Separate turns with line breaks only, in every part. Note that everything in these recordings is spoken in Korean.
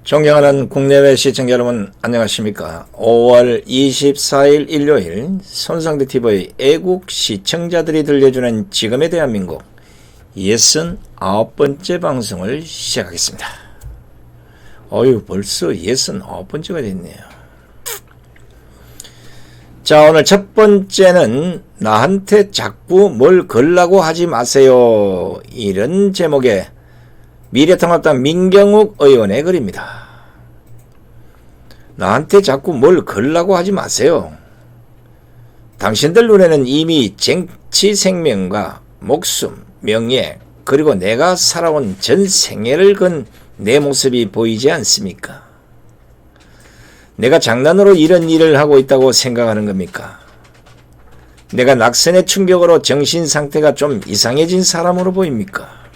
존경하는 국내외 시청자 여러분 안녕하십니까. 5월 24일 일요일 손상대TV의 애국 시청자들이 들려주는 지금의 대한민국 69번째 방송을 시작하겠습니다. 벌써 69번째가 됐네요. 자, 오늘 첫 번째는 나한테 자꾸 뭘 걸라고 하지 마세요, 이런 제목의 미래통합당 민경욱 의원의 글입니다. 나한테 자꾸 뭘 걸라고 하지 마세요. 당신들 눈에는 이미 정치 생명과 목숨, 명예, 그리고 내가 살아온 전 생애를 건 내 모습이 보이지 않습니까? 내가 장난으로 이런 일을 하고 있다고 생각하는 겁니까? 내가 낙선의 충격으로 정신 상태가 좀 이상해진 사람으로 보입니까?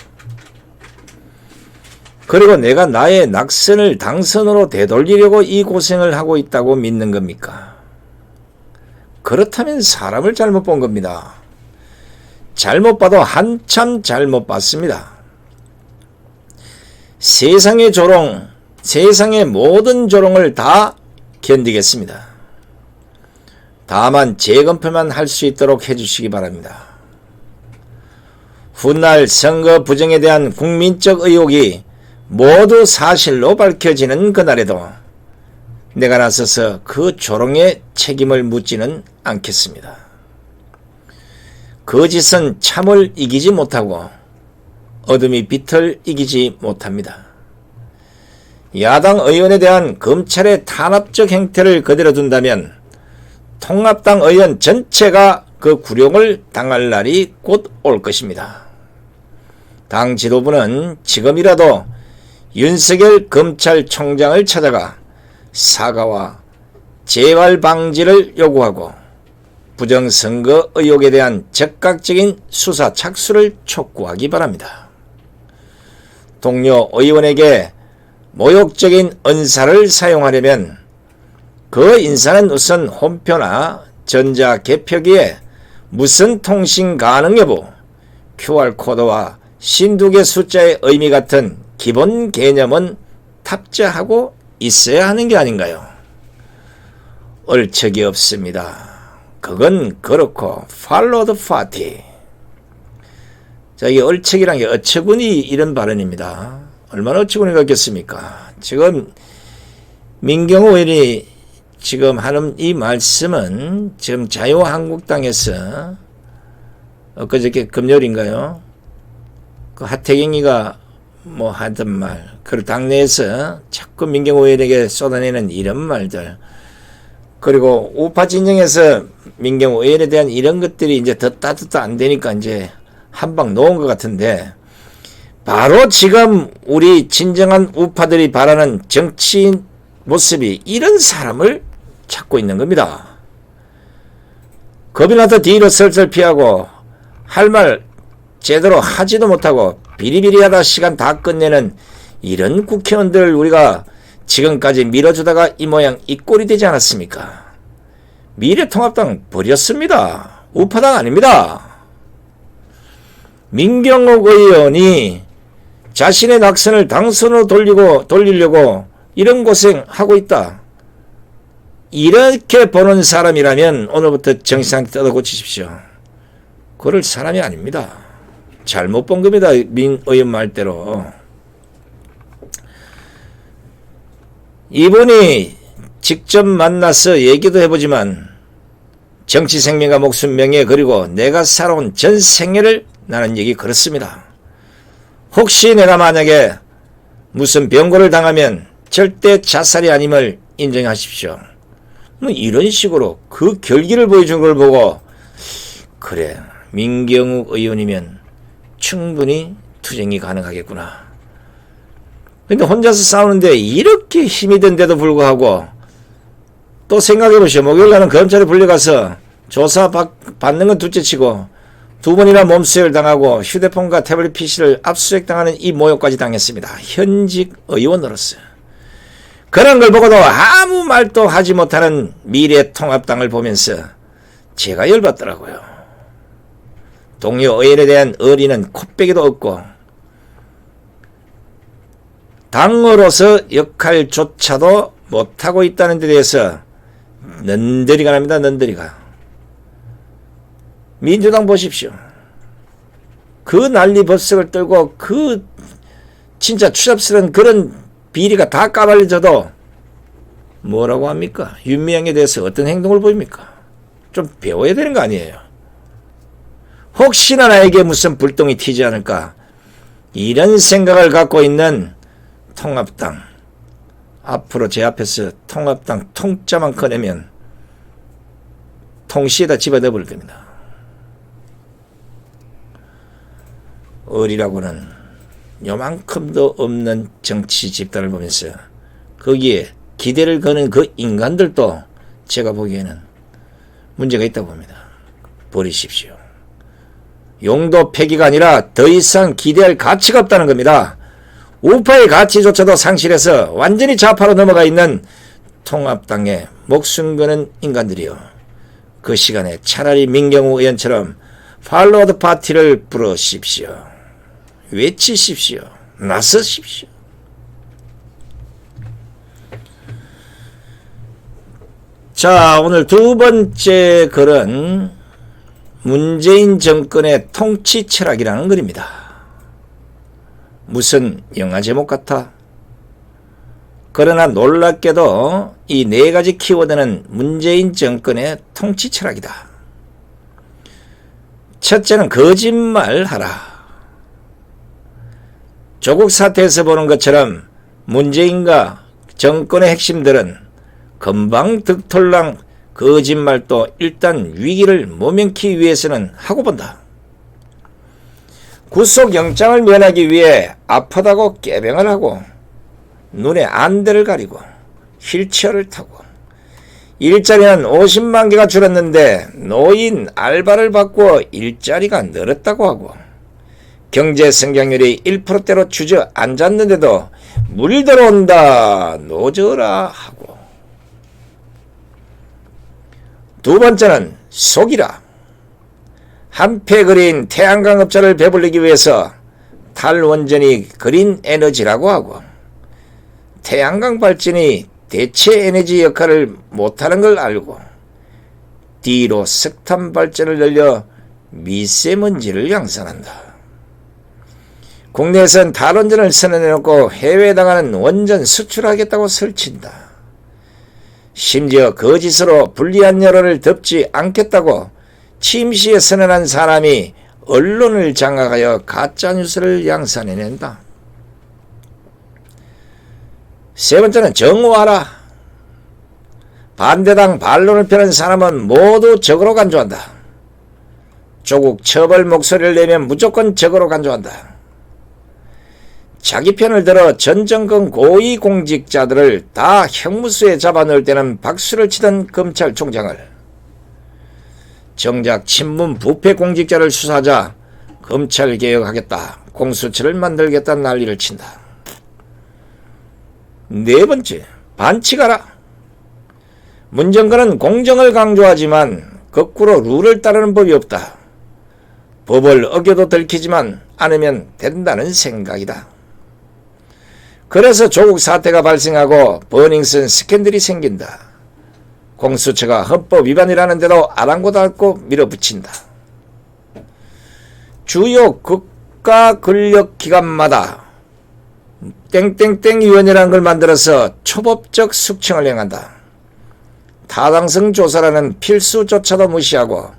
그리고 내가 나의 낙선을 당선으로 되돌리려고 이 고생을 하고 있다고 믿는 겁니까? 그렇다면 사람을 잘못 본 겁니다. 잘못 봐도 한참 잘못 봤습니다. 세상의 조롱, 세상의 모든 조롱을 다 견디겠습니다. 다만 재검표만 할 수 있도록 해주시기 바랍니다. 훗날 선거 부정에 대한 국민적 의혹이 모두 사실로 밝혀지는 그날에도 내가 나서서 그 조롱의 책임을 묻지는 않겠습니다. 거짓은 참을 이기지 못하고 어둠이 빛을 이기지 못합니다. 야당 의원에 대한 검찰의 탄압적 행태를 그대로 둔다면 통합당 의원 전체가 그 굴욕을 당할 날이 곧 올 것입니다. 당 지도부는 지금이라도 윤석열 검찰총장을 찾아가 사과와 재발 방지를 요구하고 부정선거 의혹에 대한 적극적인 수사 착수를 촉구하기 바랍니다. 동료 의원에게 모욕적인 언사를 사용하려면 그 인사는 우선 홈표나 전자개표기에 무선 통신 가능 여부, QR코드와 신두개 숫자의 의미 같은 기본 개념은 탑재하고 있어야 하는 게 아닌가요? 얼척이 없습니다. 그건 그렇고 follow the party. 자, 이 얼척이란 게 어처구니 이런 발언입니다. 얼마나 어처구니가 있겠습니까? 지금 민경욱 의원이 지금 하는 이 말씀은 지금 자유한국당에서 엊그저께 금요일인가요? 그 하태경이가 뭐 하던 말, 그리고 당내에서 자꾸 민경욱 의원에게 쏟아내는 이런 말들, 그리고 우파 진영에서 민경욱 의원에 대한 이런 것들이 이제 더 따뜻도 안 되니까 이제 한방 놓은 것 같은데, 바로 지금 우리 진정한 우파들이 바라는 정치인 모습이 이런 사람을 찾고 있는 겁니다. 겁이 나서 뒤로 슬슬 피하고 할 말 제대로 하지도 못하고 비리비리하다 시간 다 끝내는 이런 국회의원들 우리가 지금까지 밀어주다가 이 모양 이 꼴이 되지 않았습니까? 미래통합당 버렸습니다. 우파당 아닙니다. 민경욱 의원이 자신의 낙선을 당선으로 돌리려고 이런 고생하고 있다. 이렇게 보는 사람이라면 오늘부터 정신상태 뜯어 고치십시오. 그럴 사람이 아닙니다. 잘못 본 겁니다. 민 의원 말대로. 이분이 직접 만나서 얘기도 해보지만 정치 생명과 목숨 명예 그리고 내가 살아온 전 생애를 나는 얘기 그렇습니다. 혹시 내가 만약에 무슨 병고를 당하면 절대 자살이 아님을 인정하십시오. 뭐 이런 식으로 그 결기를 보여준 걸 보고 그래, 민경욱 의원이면 충분히 투쟁이 가능하겠구나. 근데 혼자서 싸우는데 이렇게 힘이 든데도 불구하고 또 생각해보시오. 목요일날은 검찰에 불려가서 조사 받는 건 둘째치고 두 번이나 몸수혈 당하고 휴대폰과 태블릿 PC를 압수수색 당하는 이 모욕까지 당했습니다. 현직 의원으로서. 그런 걸 보고도 아무 말도 하지 못하는 미래통합당을 보면서 제가 열받더라고요. 동료 의원에 대한 의리는 코빼기도 없고 당으로서 역할조차도 못하고 있다는 데 대해서 넌더리가 납니다. 넌더리가. 민주당 보십시오. 그 난리법석을 떨고 그 진짜 추잡스러운 그런 비리가 다 까발려져도 뭐라고 합니까? 윤미향에 대해서 어떤 행동을 보입니까? 좀 배워야 되는 거 아니에요? 혹시나 나에게 무슨 불똥이 튀지 않을까? 이런 생각을 갖고 있는 통합당, 앞으로 제 앞에서 통합당 통짜만 꺼내면 통시에다 집어넣어 버릴 겁니다. 어리라고는 요만큼도 없는 정치 집단을 보면서 거기에 기대를 거는 그 인간들도 제가 보기에는 문제가 있다고 봅니다. 버리십시오. 용도 폐기가 아니라 더 이상 기대할 가치가 없다는 겁니다. 우파의 가치조차도 상실해서 완전히 좌파로 넘어가 있는 통합당에 목숨 거는 인간들이요. 그 시간에 차라리 민경우 의원처럼 팔로우 더 파티를 부르십시오. 외치십시오. 나서십시오. 자, 오늘 두 번째 글은 문재인 정권의 통치 철학이라는 글입니다. 무슨 영화 제목 같아? 그러나 놀랍게도 이 네 가지 키워드는 문재인 정권의 통치 철학이다. 첫째는 거짓말하라. 조국 사태에서 보는 것처럼 문재인과 정권의 핵심들은 금방 득톨랑 거짓말도 일단 위기를 모면기 위해서는 하고 본다. 구속영장을 면하기 위해 아프다고 깨병을 하고 눈에 안대를 가리고 휠체어를 타고 일자리는 50만 개가 줄었는데 노인 알바를 바꾸어 일자리가 늘었다고 하고 경제 성장률이 1%대로 주저앉았는데도 물 들어온다 노져라 하고 두 번째는 속이라. 한패 그린 태양광 업자를 배불리기 위해서 탈원전이 그린 에너지라고 하고 태양광 발전이 대체 에너지 역할을 못하는 걸 알고 뒤로 석탄 발전을 늘려 미세먼지를 양산한다. 국내에선 탈원전을 선언해놓고 해외에 나가는 원전 수출하겠다고 설친다. 심지어 거짓으로 불리한 여론을 덮지 않겠다고 침시에 선언한 사람이 언론을 장악하여 가짜뉴스를 양산해낸다. 세 번째는 정오하라. 반대당 반론을 펴는 사람은 모두 적으로 간주한다. 조국 처벌 목소리를 내면 무조건 적으로 간주한다. 자기 편을 들어 전 정권 고위공직자들을 다 형무소에 잡아넣을 때는 박수를 치던 검찰총장을 정작 친문 부패 공직자를 수사하자 검찰개혁하겠다, 공수처를 만들겠다는 난리를 친다. 네 번째, 반칙하라. 문정권은 공정을 강조하지만 거꾸로 룰을 따르는 법이 없다. 법을 어겨도 들키지만 않으면 된다는 생각이다. 그래서 조국 사태가 발생하고 버닝썬 스캔들이 생긴다. 공수처가 헌법 위반이라는데도 아랑곳하고 밀어붙인다. 주요 국가 권력기관마다 땡땡땡 위원회라는 걸 만들어서 초법적 숙청을 행한다. 타당성 조사라는 필수조차도 무시하고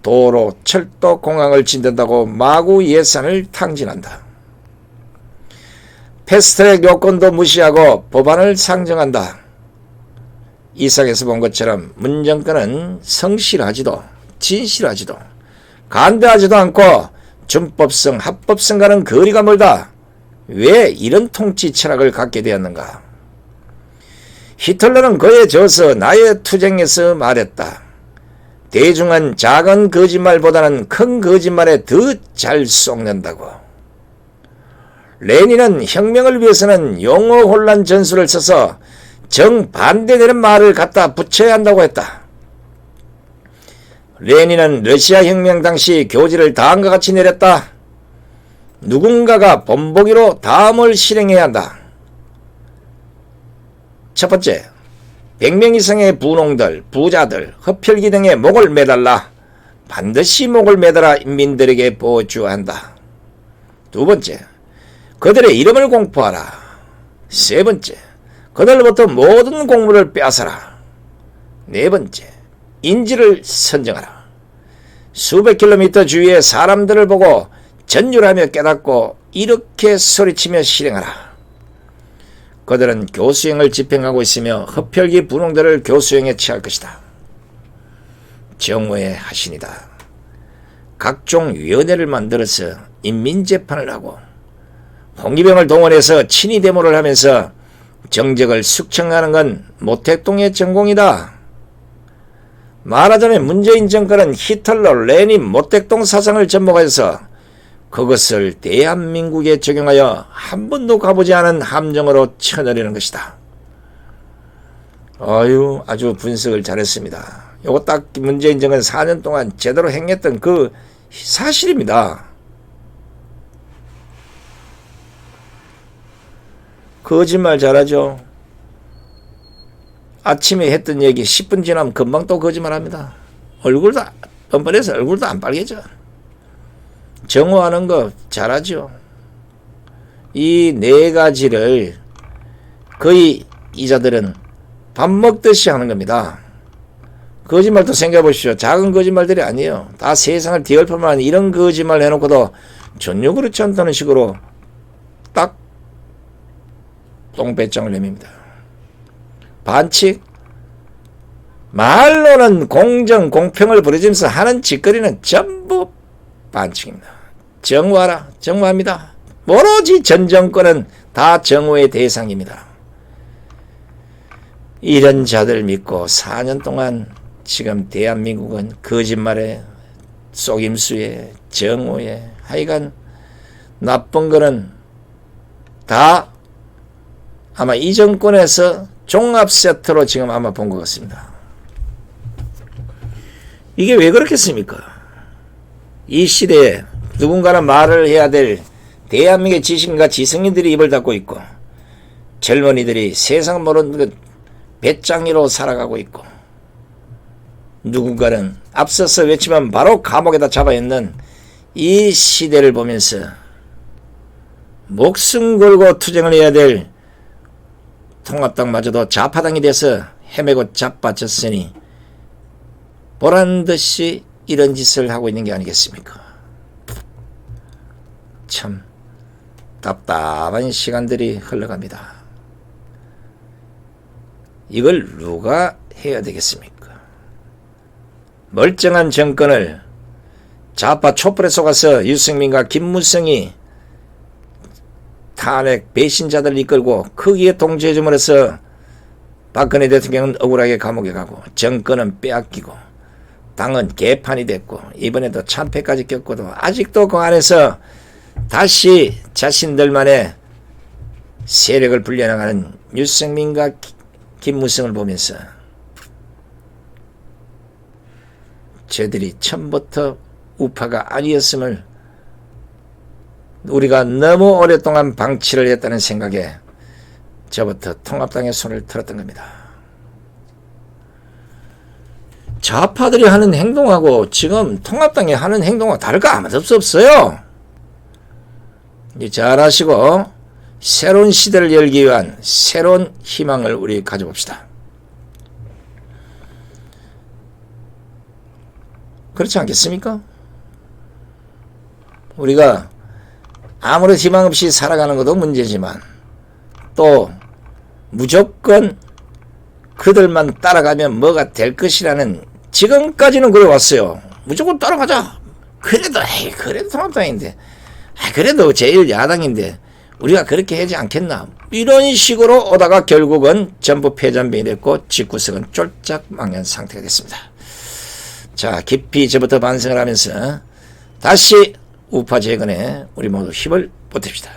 도로, 철도, 공항을 짓는다고 마구 예산을 탕진한다. 패스트트랙 요건도 무시하고 법안을 상정한다. 이상에서 본 것처럼 문정권은 성실하지도 진실하지도 간대하지도 않고 준법성, 합법성과는 거리가 멀다. 왜 이런 통치 철학을 갖게 되었는가? 히틀러는 그에 져서 나의 투쟁에서 말했다. 대중은 작은 거짓말보다는 큰 거짓말에 더 잘 속는다고. 레닌은 혁명을 위해서는 용어 혼란 전술을 써서 정반대되는 말을 갖다 붙여야 한다고 했다. 레닌은 러시아 혁명 당시 교지를 다음과 같이 내렸다. 누군가가 본보기로 다음을 실행해야 한다. 첫 번째, 100명 이상의 분홍들, 부자들, 흡혈귀 등의 목을 매달라 반드시 목을 매달아 인민들에게 보여줘야 한다. 두 번째, 그들의 이름을 공포하라. 세 번째, 그들로부터 모든 공물을 빼앗아라. 네 번째, 인지를 선정하라. 수백 킬로미터 주위의 사람들을 보고 전율하며 깨닫고 이렇게 소리치며 실행하라. 그들은 교수형을 집행하고 있으며 흡혈귀 분홍들을 교수형에 취할 것이다. 정오의 하신이다. 각종 위원회를 만들어서 인민재판을 하고 홍위병을 동원해서 친위 데모를 하면서 정적을 숙청하는 건 모택동의 전공이다. 말하자면 문재인 정권은 히틀러, 레닌, 모택동 사상을 접목해서 그것을 대한민국에 적용하여 한 번도 가보지 않은 함정으로 쳐내리는 것이다. 아주 분석을 잘했습니다. 요거 딱 문재인 정권 4년 동안 제대로 행했던 그 사실입니다. 거짓말 잘하죠. 아침에 했던 얘기 10분 지나면 금방 또 거짓말합니다. 얼굴도 뻔뻔해서 얼굴도 안 빨개져. 정오하는 거 잘하죠. 이 네 가지를 거의 이자들은 밥 먹듯이 하는 겁니다. 거짓말도 생각해보십시오. 작은 거짓말들이 아니에요. 다 세상을 뒤엎을 만한 이런 거짓말 해놓고도 전혀 그렇지 않다는 식으로 딱 똥배짱을 내밉니다. 반칙. 말로는 공정, 공평을 부르짖으면서 하는 짓거리는 전부 반칙입니다. 정오하라. 정오합니다. 오로지 전 정권은 다 정오의 대상입니다. 이런 자들 믿고 4년 동안 지금 대한민국은 거짓말에 속임수에 정오에 하여간 나쁜 거는 다 아마 이 정권에서 종합 세트로 지금 아마 본 것 같습니다. 이게 왜 그렇겠습니까? 이 시대에 누군가는 말을 해야 될 대한민국의 지식인과 지성인들이 입을 닫고 있고 젊은이들이 세상 모르는 그 배짱이로 살아가고 있고 누군가는 앞서서 외치면 바로 감옥에다 잡아있는 이 시대를 보면서 목숨 걸고 투쟁을 해야 될 통합당마저도 좌파당이 돼서 헤매고 자빠졌으니 보란듯이 이런 짓을 하고 있는 게 아니겠습니까? 참 답답한 시간들이 흘러갑니다. 이걸 누가 해야 되겠습니까? 멀쩡한 정권을 좌파 촛불에 속아서 유승민과 김무성이 탄핵 배신자들을 이끌고 크기에 통제해줌으로써 박근혜 대통령은 억울하게 감옥에 가고 정권은 빼앗기고 당은 개판이 됐고 이번에도 참패까지 겪고도 아직도 그 안에서 다시 자신들만의 세력을 불려나가는 유승민과 김무성을 보면서 쟤들이 처음부터 우파가 아니었음을 우리가 너무 오랫동안 방치를 했다는 생각에 저부터 통합당의 손을 들었던 겁니다. 좌파들이 하는 행동하고 지금 통합당이 하는 행동하고 다를 거 아무도 없어요. 이제 잘 아시고 새로운 시대를 열기 위한 새로운 희망을 우리 가져봅시다. 그렇지 않겠습니까? 우리가 아무런 희망 없이 살아가는 것도 문제지만 또 무조건 그들만 따라가면 뭐가 될 것이라는 지금까지는 그래 왔어요. 무조건 따라가자. 그래도 통합당인데 그래도 제1야당인데 우리가 그렇게 하지 않겠나. 이런 식으로 오다가 결국은 전부 패전병이 됐고 집구석은 쫄짝 망한 상태가 됐습니다. 자, 깊이 저부터 반성을 하면서 다시 우파 재건에 우리 모두 힘을 보탭시다.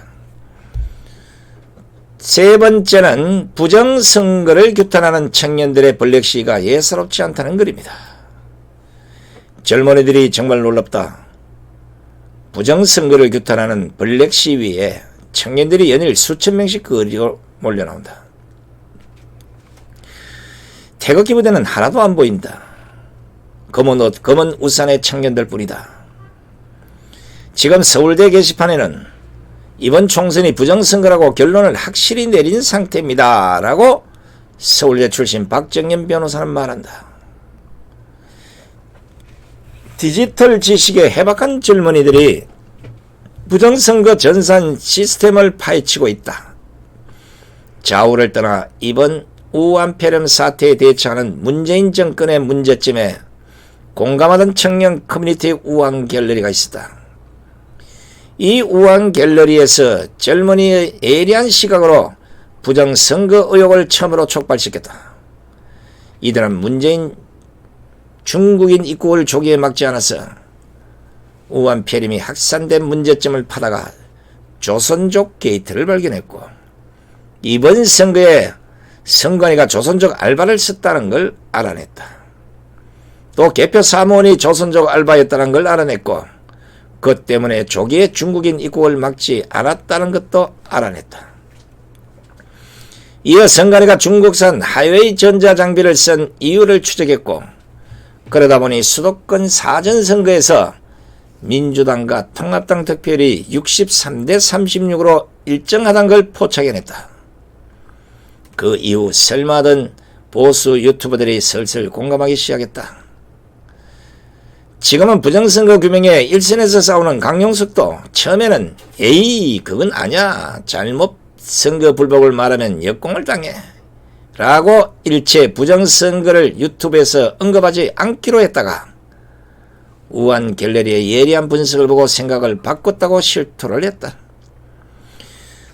세 번째는 부정선거를 규탄하는 청년들의 블랙 시위가 예사롭지 않다는 글입니다. 젊은이들이 정말 놀랍다. 부정선거를 규탄하는 블랙 시위에 청년들이 연일 수천 명씩 거리로 몰려나온다. 태극기 부대는 하나도 안 보인다. 검은 옷, 검은 우산의 청년들 뿐이다. 지금 서울대 게시판에는 이번 총선이 부정선거라고 결론을 확실히 내린 상태입니다. 라고 서울대 출신 박정현 변호사는 말한다. 디지털 지식의 해박한 젊은이들이 부정선거 전산 시스템을 파헤치고 있다. 좌우를 떠나 이번 우한폐렴 사태에 대처하는 문재인 정권의 문제점에 공감하던 청년 커뮤니티 우한 갤러리가 있었다. 이 우한 갤러리에서 젊은이의 예리한 시각으로 부정선거 의혹을 처음으로 촉발시켰다. 이들은 문재인 중국인 입국을 조기에 막지 않아서 우한폐렴이 확산된 문제점을 파다가 조선족 게이트를 발견했고, 이번 선거에 선관위가 조선족 알바를 썼다는 걸 알아냈다. 또 개표 사무원이 조선족 알바였다는 걸 알아냈고, 그것 때문에 조기에 중국인 입국을 막지 않았다는 것도 알아냈다. 이어 선관위가 중국산 하이웨이 전자장비를 쓴 이유를 추적했고, 그러다 보니 수도권 사전선거에서 민주당과 통합당 득표율이 63대 36으로 일정하다는 걸 포착해냈다. 그 이후 설마던 보수 유튜버들이 슬슬 공감하기 시작했다. 지금은 부정선거 규명에 일선에서 싸우는 강용석도 처음에는 에이 그건 아니야, 잘못 선거 불복을 말하면 역공을 당해 라고 일체 부정선거를 유튜브에서 언급하지 않기로 했다가 우한 갤러리의 예리한 분석을 보고 생각을 바꿨다고 실토를 했다.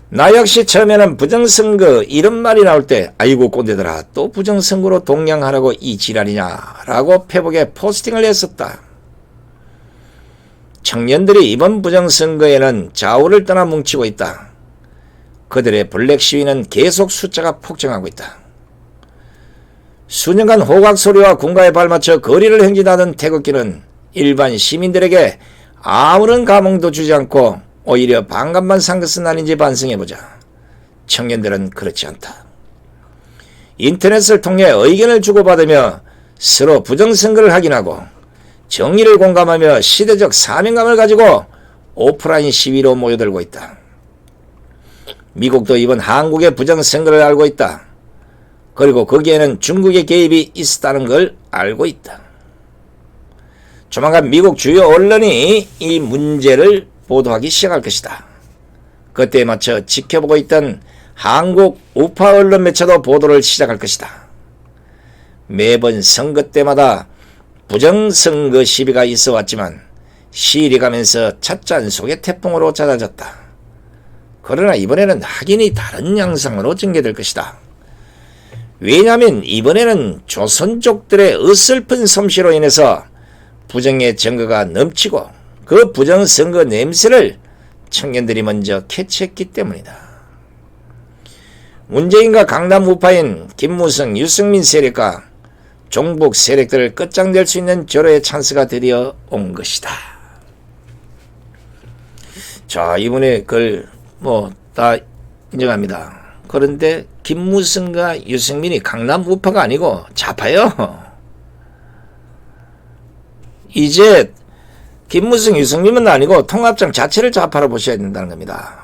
나 역시 처음에는 부정선거 이런 말이 나올 때 아이고 꼰대들아 또 부정선거로 동냥하라고 이 지랄이냐 라고 페북에 포스팅을 했었다. 청년들이 이번 부정선거에는 좌우를 떠나 뭉치고 있다. 그들의 블랙 시위는 계속 숫자가 폭증하고 있다. 수년간 호각 소리와 군가에 발맞춰 거리를 행진하던 태극기는 일반 시민들에게 아무런 감흥도 주지 않고 오히려 반감만 산 것은 아닌지 반성해보자. 청년들은 그렇지 않다. 인터넷을 통해 의견을 주고받으며 서로 부정선거를 확인하고 정의를 공감하며 시대적 사명감을 가지고 오프라인 시위로 모여들고 있다. 미국도 이번 한국의 부정선거를 알고 있다. 그리고 거기에는 중국의 개입이 있었다는 걸 알고 있다. 조만간 미국 주요 언론이 이 문제를 보도하기 시작할 것이다. 그때에 맞춰 지켜보고 있던 한국 우파 언론 매체도 보도를 시작할 것이다. 매번 선거 때마다 부정선거 시비가 있어 왔지만 시일이 가면서 찻잔 속의 태풍으로 잦아졌다. 그러나 이번에는 확연히 다른 양상으로 전개될 것이다. 왜냐하면 이번에는 조선족들의 어설픈 솜씨로 인해서 부정의 증거가 넘치고 그 부정선거 냄새를 청년들이 먼저 캐치했기 때문이다. 문재인과 강남 우파인 김무성, 유승민 세력과 종북 세력들을 끝장낼 수 있는 절호의 찬스가 드디어 온 것이다. 자, 이번에 그걸 다 인정합니다. 그런데 김무성과 유승민이 강남 우파가 아니고 좌파요. 이제 김무성, 유승민은 아니고 통합당 자체를 좌파로 보셔야 된다는 겁니다.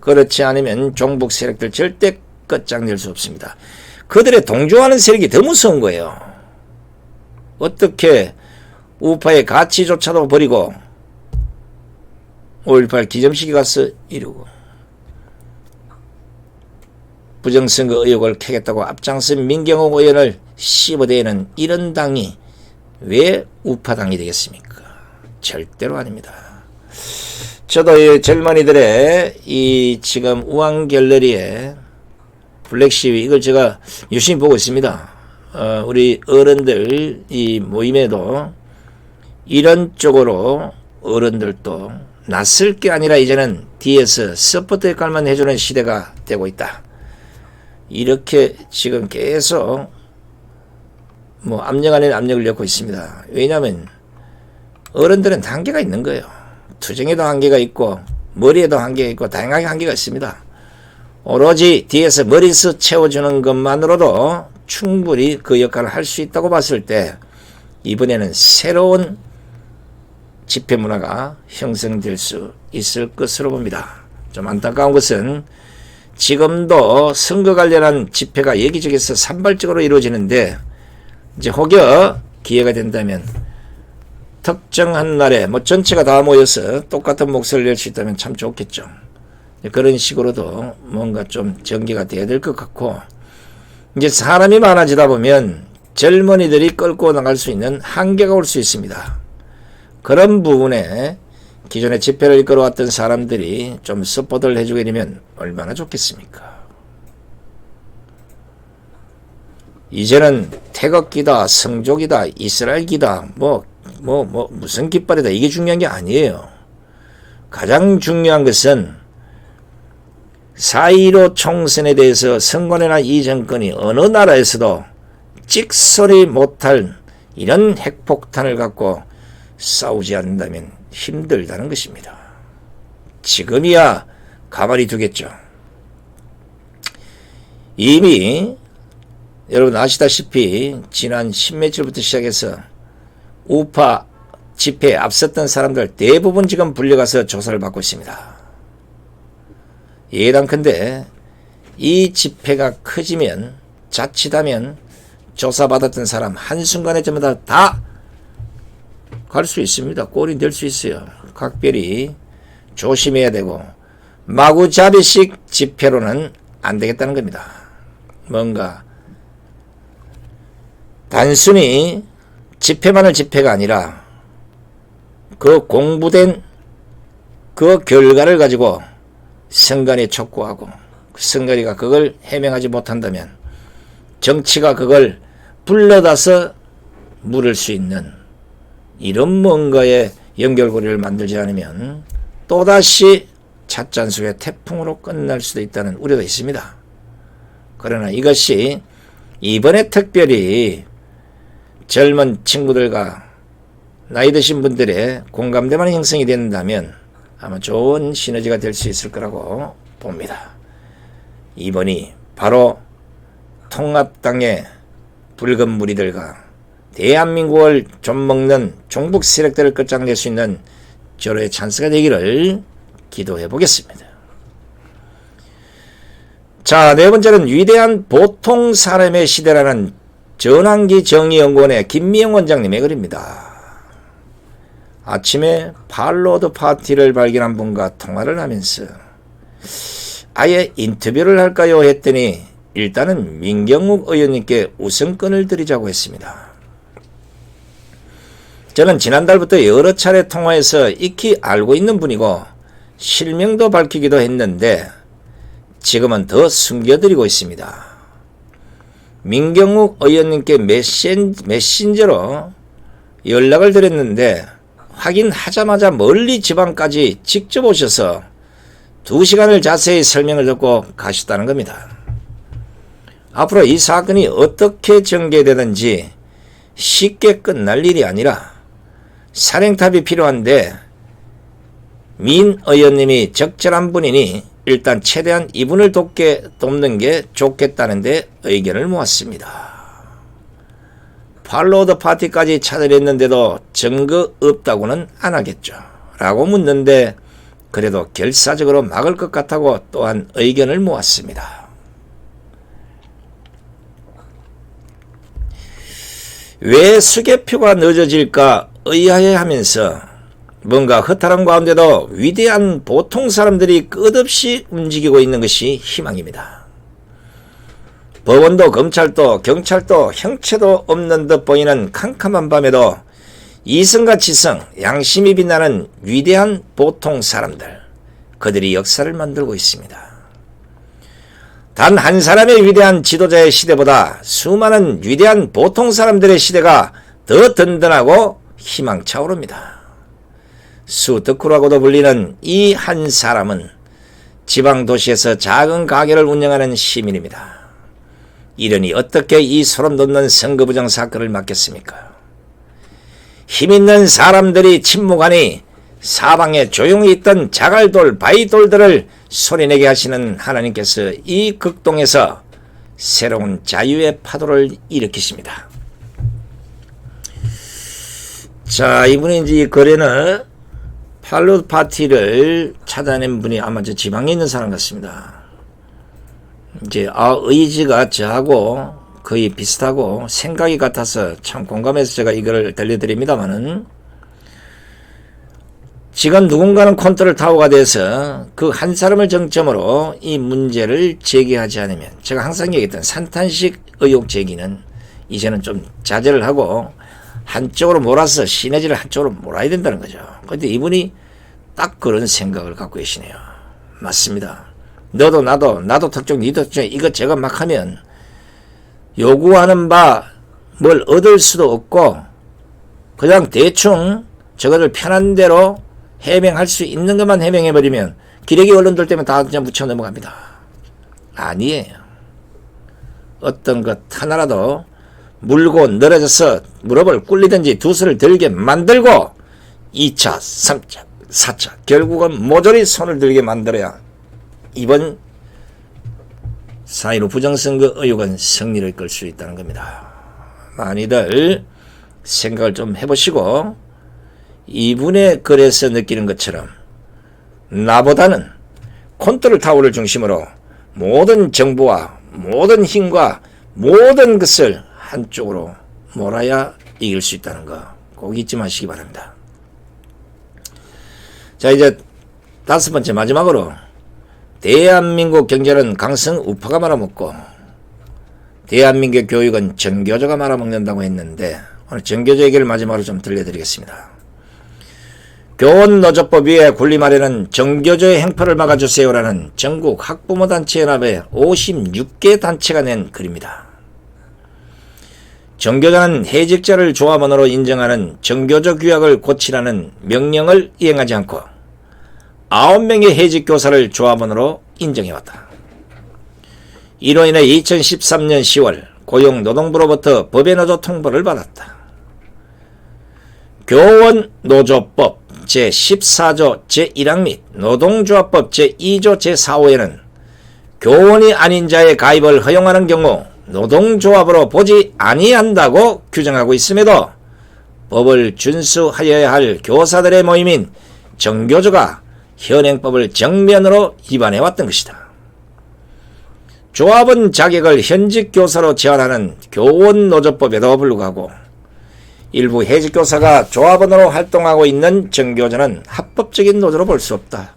그렇지 않으면 종북 세력들 절대 끝장낼 수 없습니다. 그들의 동조하는 세력이 더 무서운 거예요. 어떻게 우파의 가치조차도 버리고 5.18 기점식에 가서 이루고 부정선거 의혹을 캐겠다고 앞장선 민경욱 의원을 씹어대는 이런 당이 왜 우파당이 되겠습니까? 절대로 아닙니다. 저도 이 젊은이들의 이 지금 우한 갤러리의 블랙 시위 이걸 제가 유심히 보고 있습니다. 우리 어른들 이 모임에도 이런 쪽으로 어른들도 낯설 게 아니라 이제는 뒤에서 서포트 역할만 해주는 시대가 되고 있다. 이렇게 지금 계속 압력 아닌 압력을 넣고 있습니다. 왜냐하면 어른들은 한계가 있는 거예요. 투쟁에도 한계가 있고 머리에도 한계가 있고 다양하게 한계가 있습니다. 오로지 뒤에서 머리수 채워주는 것만으로도 충분히 그 역할을 할 수 있다고 봤을 때 이번에는 새로운 집회 문화가 형성될 수 있을 것으로 봅니다. 좀 안타까운 것은 지금도 선거 관련한 집회가 여기저기서 산발적으로 이루어지는데 이제 혹여 기회가 된다면 특정한 날에 전체가 다 모여서 똑같은 목소리를 낼 수 있다면 참 좋겠죠. 그런 식으로도 뭔가 좀 전개가 돼야 될 것 같고, 이제 사람이 많아지다 보면 젊은이들이 끌고 나갈 수 있는 한계가 올 수 있습니다. 그런 부분에 기존에 집회를 이끌어왔던 사람들이 좀 서포트를 해주게 되면 얼마나 좋겠습니까? 이제는 태극기다, 성족이다, 이스라엘기다, 무슨 깃발이다, 이게 중요한 게 아니에요. 가장 중요한 것은 4.15 총선에 대해서 선관위나 이 정권이 어느 나라에서도 찍소리 못할 이런 핵폭탄을 갖고 싸우지 않는다면 힘들다는 것입니다. 지금이야 가만히 두겠죠. 이미 여러분 아시다시피 지난 10며칠부터 시작해서 우파 집회에 앞섰던 사람들 대부분 지금 불려가서 조사를 받고 있습니다. 예단컨대 이 집회가 커지면 자칫하면 조사받았던 사람 한순간에 전부 다 갈 수 있습니다. 꼴이 될 수 있어요. 각별히 조심해야 되고 마구잡이식 집회로는 안 되겠다는 겁니다. 뭔가 단순히 집회만을 집회가 아니라 그 공부된 그 결과를 가지고 선관위에 촉구하고 선관위가 그걸 해명하지 못한다면 정치가 그걸 불러다서 물을 수 있는 이런 뭔가의 연결고리를 만들지 않으면 또다시 찻잔속의 태풍으로 끝날 수도 있다는 우려도 있습니다. 그러나 이것이 이번에 특별히 젊은 친구들과 나이 드신 분들의 공감대만 형성이 된다면 아마 좋은 시너지가 될 수 있을 거라고 봅니다. 이번이 바로 통합당의 붉은 무리들과 대한민국을 좀먹는 종북 세력들을 끝장낼 수 있는 절호의 찬스가 되기를 기도해 보겠습니다. 자, 네 번째는 위대한 보통 사람의 시대라는 전환기 정의연구원의 김미영 원장님의 글입니다. 아침에 팔로드 파티를 발견한 분과 통화를 하면서 아예 인터뷰를 할까요 했더니 일단은 민경욱 의원님께 우선권을 드리자고 했습니다. 저는 지난달부터 여러 차례 통화해서 익히 알고 있는 분이고 실명도 밝히기도 했는데 지금은 더 숨겨드리고 있습니다. 민경욱 의원님께 메신저로 연락을 드렸는데 확인하자마자 멀리 지방까지 직접 오셔서 2시간을 자세히 설명을 듣고 가셨다는 겁니다. 앞으로 이 사건이 어떻게 전개되든지 쉽게 끝날 일이 아니라 사령탑이 필요한데 민 의원님이 적절한 분이니 일단 최대한 이분을 돕는 게 좋겠다는데 의견을 모았습니다. 팔로드 파티까지 찾아냈는데도 증거 없다고는 안 하겠죠 라고 묻는데 그래도 결사적으로 막을 것 같다고 또한 의견을 모았습니다. 왜 수개표가 늦어질까 의아해하면서 뭔가 허탈한 가운데도 위대한 보통 사람들이 끝없이 움직이고 있는 것이 희망입니다. 법원도 검찰도 경찰도 형체도 없는 듯 보이는 캄캄한 밤에도 이성과 지성, 양심이 빛나는 위대한 보통 사람들, 그들이 역사를 만들고 있습니다. 단 한 사람의 위대한 지도자의 시대보다 수많은 위대한 보통 사람들의 시대가 더 든든하고 희망차오릅니다. 수덕후라고도 불리는 이 한 사람은 지방 도시에서 작은 가게를 운영하는 시민입니다. 이러니 어떻게 이 소름 돋는 선거부정 사건을 막겠습니까? 힘있는 사람들이 침묵하니 사방에 조용히 있던 자갈돌, 바위돌들을 소리내게 하시는 하나님께서 이 극동에서 새로운 자유의 파도를 일으키십니다. 자, 이분이 이제 이 거래는 팔로우 파티를 찾아낸 분이 아마 저 지방에 있는 사람 같습니다. 이제 의지가 저하고 거의 비슷하고 생각이 같아서 참 공감해서 제가 이거를 들려드립니다만은, 지금 누군가는 콘트롤 타워가 돼서 그 한 사람을 정점으로 이 문제를 제기하지 않으면, 제가 항상 얘기했던 산탄식 의혹 제기는 이제는 좀 자제를 하고 한쪽으로 몰아서 시너지를 한쪽으로 몰아야 된다는 거죠. 그런데 이분이 딱 그런 생각을 갖고 계시네요. 맞습니다. 너도 나도 특정 니도 특정, 이거 제가 막 하면 요구하는 바 뭘 얻을 수도 없고 그냥 대충 저거를 편한 대로 해명할 수 있는 것만 해명해버리면 기레기 언론들 때문에 다 그냥 묻혀 넘어갑니다. 아니에요. 어떤 것 하나라도 물고 늘어져서 무릎을 꿇리든지 두 손을 들게 만들고 2차, 3차, 4차 결국은 모조리 손을 들게 만들어야 이번 4.15 부정선거 의혹은 승리를 끌 수 있다는 겁니다. 많이들 생각을 좀 해보시고 이분의 글에서 느끼는 것처럼 나보다는 콘트롤 타워를 중심으로 모든 정보와 모든 힘과 모든 것을 한쪽으로 몰아야 이길 수 있다는 거 꼭 잊지 마시기 바랍니다. 자, 이제 5번째 마지막으로 대한민국 경제는 강성 우파가 말아먹고 대한민국 교육은 정교조가 말아먹는다고 했는데 오늘 정교조 얘기를 마지막으로 좀 들려드리겠습니다. 교원노조법 위에 군림하려는 정교조의 행포를 막아주세요라는 전국 학부모단체연합의 56개 단체가 낸 글입니다. 정교조는 해직자를 조합원으로 인정하는 정교조 규약을 고치라는 명령을 이행하지 않고 9명의 해직교사를 조합원으로 인정해왔다. 이로 인해 2013년 10월 고용노동부로부터 법외노조 통보를 받았다. 교원노조법 제14조 제1항 및 노동조합법 제2조 제4호에는 교원이 아닌 자의 가입을 허용하는 경우 노동조합으로 보지 아니한다고 규정하고 있음에도 법을 준수하여야 할 교사들의 모임인 정교조가 현행법을 정면으로 위반해왔던 것이다. 조합원 자격을 현직 교사로 제한하는 교원노조법에도 불구하고 일부 해직교사가 조합원으로 활동하고 있는 정교조는 합법적인 노조로 볼 수 없다.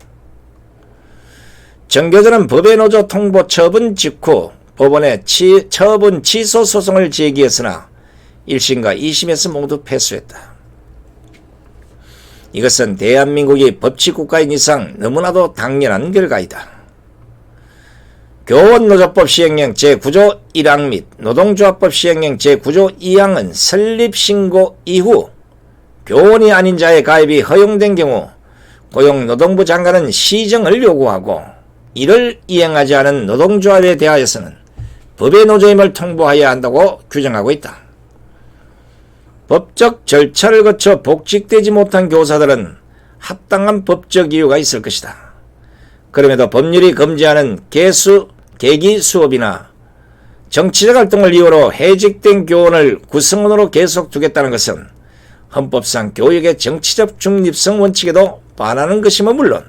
정교조는 법외노조 통보 처분 직후 법원에 처분 취소 소송을 제기했으나 1심과 2심에서 모두 패소했다. 이것은 대한민국이 법치국가인 이상 너무나도 당연한 결과이다. 교원노조법 시행령 제9조 1항 및 노동조합법 시행령 제9조 2항은 설립신고 이후 교원이 아닌 자의 가입이 허용된 경우 고용노동부 장관은 시정을 요구하고 이를 이행하지 않은 노동조합에 대하여서는 법의 노조임을 통보해야 한다고 규정하고 있다. 법적 절차를 거쳐 복직되지 못한 교사들은 합당한 법적 이유가 있을 것이다. 그럼에도 법률이 금지하는 계기 수업이나 정치적 활동을 이유로 해직된 교원을 구성원으로 계속 두겠다는 것은 헌법상 교육의 정치적 중립성 원칙에도 반하는 것이면 물론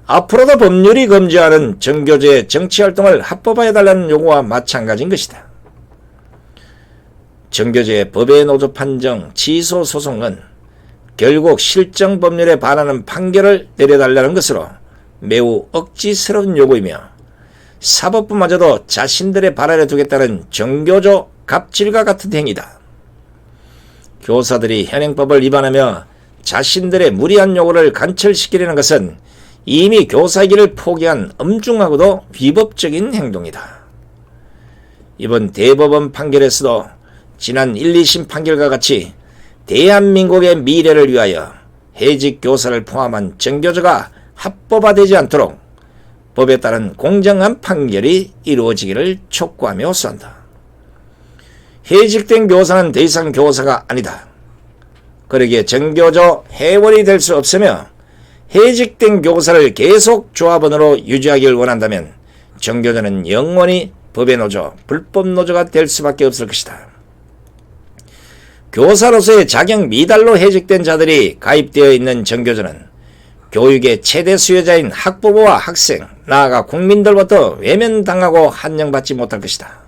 앞으로도 법률이 금지하는 정교조의 정치활동을 합법화해달라는 요구와 마찬가지인 것이다. 정교조의 법외노조 판정 취소 소송은 결국 실정 법률에 반하는 판결을 내려달라는 것으로 매우 억지스러운 요구이며 사법부마저도 자신들의 발 아래 두겠다는 정교조 갑질과 같은 행위다. 교사들이 현행법을 위반하며 자신들의 무리한 요구를 관철시키려는 것은 이미 교사이기를 포기한 엄중하고도 위법적인 행동이다. 이번 대법원 판결에서도 지난 1, 2심 판결과 같이 대한민국의 미래를 위하여 해직 교사를 포함한 정교조가 합법화되지 않도록 법에 따른 공정한 판결이 이루어지기를 촉구하며 호소한다. 해직된 교사는 더 이상 교사가 아니다. 그러기에 정교조 회원이 될 수 없으며 해직된 교사를 계속 조합원으로 유지하기를 원한다면 정교조는 영원히 법의 노조, 불법 노조가 될 수밖에 없을 것이다. 교사로서의 자격 미달로 해직된 자들이 가입되어 있는 정교조는 교육의 최대 수혜자인 학부모와 학생, 나아가 국민들부터 외면당하고 한정받지 못할 것이다.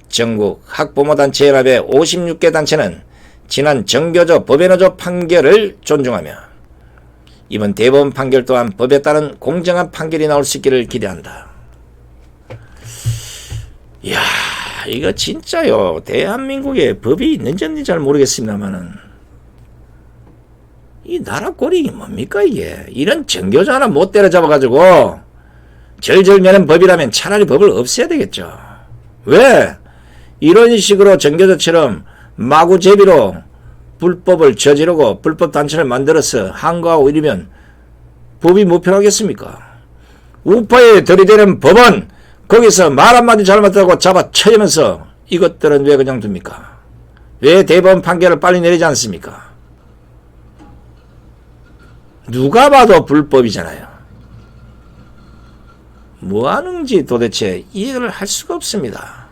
전국 학부모단체연합의 56개 단체는 지난 정교조 법외노조 판결을 존중하며 이번 대법원 판결 또한 법에 따른 공정한 판결이 나올 수 있기를 기대한다. 이야, 이거 진짜요. 대한민국에 법이 있는지 없는지 잘 모르겠습니다만은 이 나라 꼴이 뭡니까 이게. 이런 정교조 하나 못 때려잡아가지고 절절매는 법이라면 차라리 법을 없애야 되겠죠. 왜? 이런 식으로 정교조처럼 마구제비로 불법을 저지르고 불법 단체를 만들어서 항거하고 이러면 법이 뭐 필요하겠습니까? 우파에 들이대는 법은 거기서 말 한마디 잘못하고 잡아 쳐지면서 이것들은 왜 그냥 둡니까? 왜 대법원 판결을 빨리 내리지 않습니까? 누가 봐도 불법이잖아요. 뭐 하는지 도대체 이해를 할 수가 없습니다.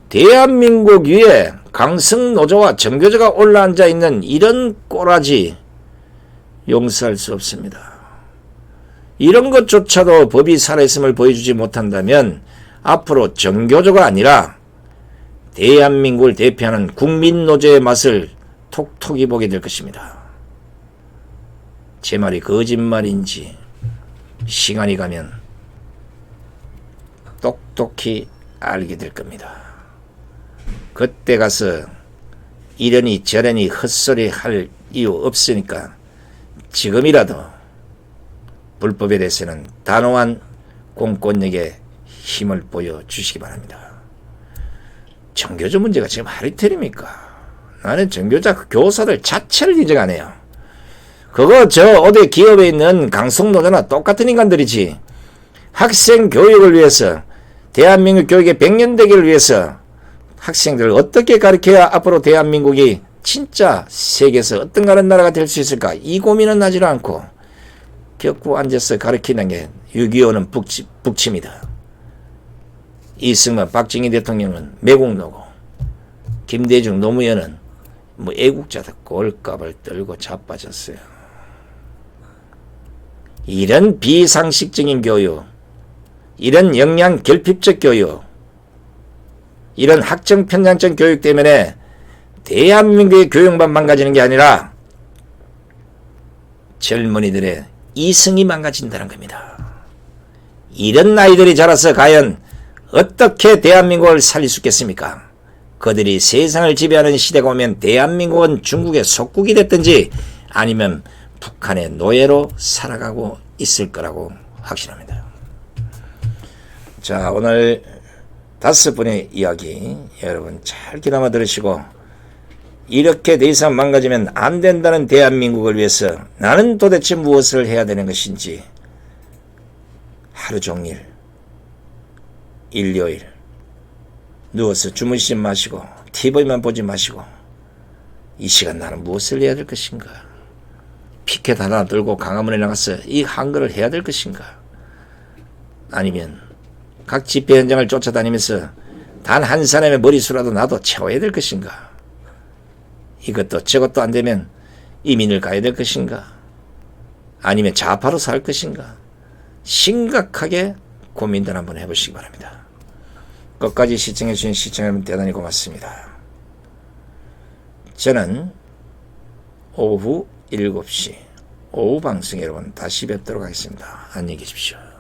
대한민국 위에 강성노조와 정교조가 올라앉아 있는 이런 꼬라지 용서할 수 없습니다. 이런 것조차도 법이 살아있음을 보여주지 못한다면 앞으로 정교조가 아니라 대한민국을 대표하는 국민노조의 맛을 톡톡히 보게 될 것입니다. 제 말이 거짓말인지 시간이 가면 똑똑히 알게 될 겁니다. 그때 가서 이러니 저러니 헛소리 할 이유 없으니까 지금이라도 불법에 대해서는 단호한 공권력에 힘을 보여주시기 바랍니다. 정교조 문제가 지금 하리텔입니까? 나는 정교조 교사들 자체를 인정 안 해요. 그거 어디 기업에 있는 강성노조나 똑같은 인간들이지. 학생 교육을 위해서 대한민국 교육의 100년대기를 위해서 학생들을 어떻게 가르쳐야 앞으로 대한민국이 진짜 세계에서 어떤 가는 나라가 될 수 있을까? 이 고민은 하지 않고 격구 앉아서 가르치는 게 6.25는 북치입니다. 이승만, 박정희 대통령은 매국노고 김대중 노무현은 뭐 애국자다 꼴값을 떨고 자빠졌어요. 이런 비상식적인 교육, 이런 영양 결핍적 교육, 이런 학점 편향적 교육 때문에 대한민국의 교육만 망가지는 게 아니라 젊은이들의 이성이 망가진다는 겁니다. 이런 아이들이 자라서 과연 어떻게 대한민국을 살릴 수 있겠습니까? 그들이 세상을 지배하는 시대가 오면 대한민국은 중국의 속국이 됐든지 아니면 북한의 노예로 살아가고 있을 거라고 확신합니다. 자, 오늘 5분의 이야기 여러분 잘 귀담아 들으시고 이렇게 더 이상 망가지면 안 된다는 대한민국을 위해서 나는 도대체 무엇을 해야 되는 것인지 하루 종일 일요일 누워서 주무시지 마시고 TV만 보지 마시고 이 시간 나는 무엇을 해야 될 것인가? 피켓 하나 들고 강화문에 나가서 이 한글을 해야 될 것인가? 아니면 각 집회 현장을 쫓아다니면서 단 한 사람의 머리수라도 나도 채워야 될 것인가? 이것도 저것도 안 되면 이민을 가야 될 것인가? 아니면 좌파로 살 것인가? 심각하게 고민들 한번 해보시기 바랍니다. 끝까지 시청해주신 시청자 여러분 대단히 고맙습니다. 저는 오후 7시 오후 방송 여러분 다시 뵙도록 하겠습니다. 안녕히 계십시오.